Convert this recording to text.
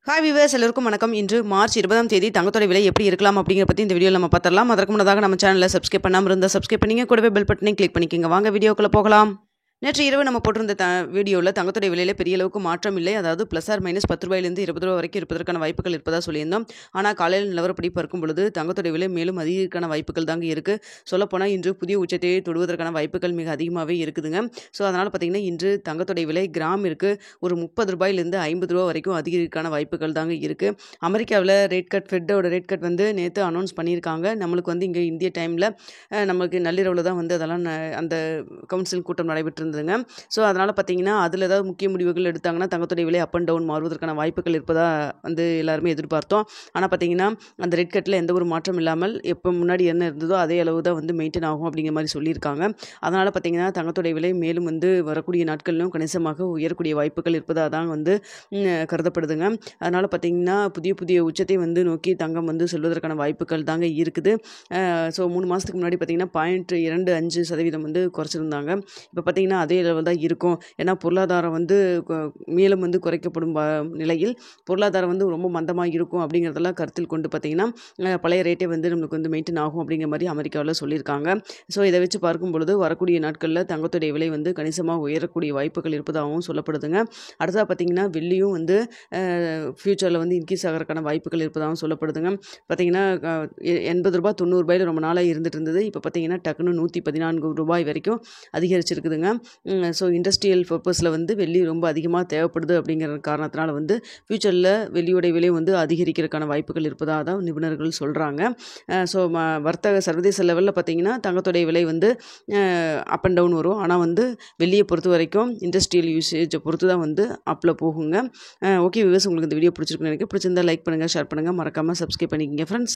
Hi viewers, எல்லோருக்கும் வணக்கம். இன்று மார்ச் 20ஆம் தேதி தங்கத்தோட விலை எப்படி இருக்கலாம் அப்படிங்கிற பற்றி இந்த வீடியோவில் நம்ம பார்த்துடலாம். அதற்கு முன்னதாக நம்ம சேனலை சப்ஸ்கிரைப் பண்ணாமல் இருந்தால் சப்ஸ்கிரைப் பண்ணிங்க, கூடவே பெல் பட்டனையும் கிளிக் பண்ணிக்கோங்க. வாங்க வீடியோக்குள்ளே போகலாம். நேற்று இரவு நம்ம போட்டிருந்த வீடியோவில் தங்கத்தோட விலையில் பெரிய அளவுக்கு மாற்றம் இல்லை. அதாவது ப்ளஸ் ஆர் மைனஸ் 10 ரூபாயிலிருந்து 20 ரூபா வரைக்கும் இருப்பதற்கான வாய்ப்புகள் இருப்பதாக சொல்லியிருந்தோம். ஆனால் காலையில் நிலவரப்படி பார்க்கும் பொழுது தங்கத்தோட விலை மேலும் அதிகரிக்கான வாய்ப்புகள் தாங்க இருக்குது. சொல்லப்போனால் இன்று புதிய உச்சத்தை தொடுவதற்கான வாய்ப்புகள் மிக அதிகமாகவே இருக்குதுங்க. ஸோ அதனால் பார்த்திங்கன்னா இன்று தங்கத்தோட விலை கிராமிற்கு ஒரு 30 ரூபாயிலிருந்து 50 ரூபா வரைக்கும் அதிகரிக்கான வாய்ப்புகள் தாங்க இருக்குது. அமெரிக்காவில் ஃபெட்டோட ரேட் கட் நேற்று அனௌன்ஸ் பண்ணியிருக்காங்க. நம்மளுக்கு இங்கே இந்திய டைமில் நமக்கு நள்ளிரவில் தான் அதெல்லாம் அந்த கவுன்சில் கூட்டம் நடைபெற்றிருந்ததுங்க. ஸோ அதனால் பார்த்தீங்கன்னா அதில் ஏதாவது முக்கிய முடிவுகள் எடுத்தாங்கன்னா தங்கத்துடைய விலை அப் அண்ட் டவுன் மாறுவதற்கான வாய்ப்புகள் இருப்பதாக எல்லாருமே எதிர்பார்த்தோம். ஆனால் பார்த்தீங்கன்னா அந்த ரேட் கட்டில் எந்த ஒரு மாற்றம் இல்லாமல் எப்போ முன்னாடி என்ன இருந்ததோ அதே அளவு தான் மெயின்டைன் ஆகும் அப்படிங்கிற மாதிரி சொல்லியிருக்காங்க. அதனால் பார்த்தீங்கன்னா தங்கத்துடைய விலை மேலும் வரக்கூடிய நாட்களிலும் கணிசமாக உயரக்கூடிய வாய்ப்புகள் இருப்பதாக தான் கருதப்படுதுங்க. அதனால் பார்த்தீங்கன்னா புதிய உச்சத்தை நோக்கி தங்கம் செல்வதற்கான வாய்ப்புகள் தாங்க இருக்குது. ஸோ 3 மாதத்துக்கு முன்னாடி பார்த்தீங்கன்னா 0.25% குறைச்சிருந்தாங்க. இப்போ பார்த்தீங்கன்னா அதே லெவல் தான் இருக்கும். ஏன்னா பொருளாதாரம் மேலும் குறைக்கப்படும் நிலையில் பொருளாதாரம் ரொம்ப மந்தமாக இருக்கும் அப்படிங்கிறதெல்லாம் கருத்தில் கொண்டு பார்த்தீங்கன்னா பழைய ரேட்டே நம்மளுக்கு மெயின்டைன் ஆகும் அப்படிங்கிற மாதிரி அமெரிக்காவில் சொல்லியிருக்காங்க. ஸோ இதை வச்சு பார்க்கும் பொழுது வரக்கூடிய நாட்களில் தங்கத்துடைய விலை கணிசமாக உயரக்கூடிய வாய்ப்புகள் இருப்பதாகவும் சொல்லப்படுதுங்க. அடுத்ததாக பார்த்தீங்கன்னா வெள்ளியும் ஃபியூச்சரில் இன்க்ரீஸ் ஆகிறதுக்கான வாய்ப்புகள் இருப்பதாகவும் சொல்லப்படுதுங்க. பார்த்தீங்கன்னா 80 ரூபாய் 90 ரூபாயில் ரொம்ப நாளாக இருந்துட்டு இருந்தது. இப்போ பார்த்தீங்கன்னா டக்குன்னு 114 ரூபாய் வரைக்கும் அதிகரிச்சிருக்குதுங்க. ஸோ இண்டஸ்ட்ரியல் பர்பஸில் வெள்ளி ரொம்ப அதிகமாக தேவைப்படுது அப்படிங்கிற காரணத்தினால ஃபியூச்சரில் வெள்ளியோடைய விலை அதிகரிக்கிறதுக்கான வாய்ப்புகள் இருப்பதாக தான் நிபுணர்கள் சொல்கிறாங்க. ஸோ வர்த்தக சர்வதேச லெவலில் பார்த்தீங்கன்னா தங்கத்தோடைய விலை அப் அண்ட் டவுன் வரும். ஆனால் வெள்ளியை பொறுத்த வரைக்கும் இண்டஸ்ட்ரியல் யூசேஜை பொறுத்து தான் அப்பில் போகுங்க. ஓகே வியூவர்ஸ், உங்களுக்கு இந்த வீடியோ பிடிச்சிருக்குன்னு நினைக்கிறேன். பிடிச்சிருந்தா லைக் பண்ணுங்கள், ஷேர் பண்ணுங்கள், மறக்காமல் சப்ஸ்கிரைப் பண்ணிக்கங்க ஃப்ரெண்ட்ஸ்.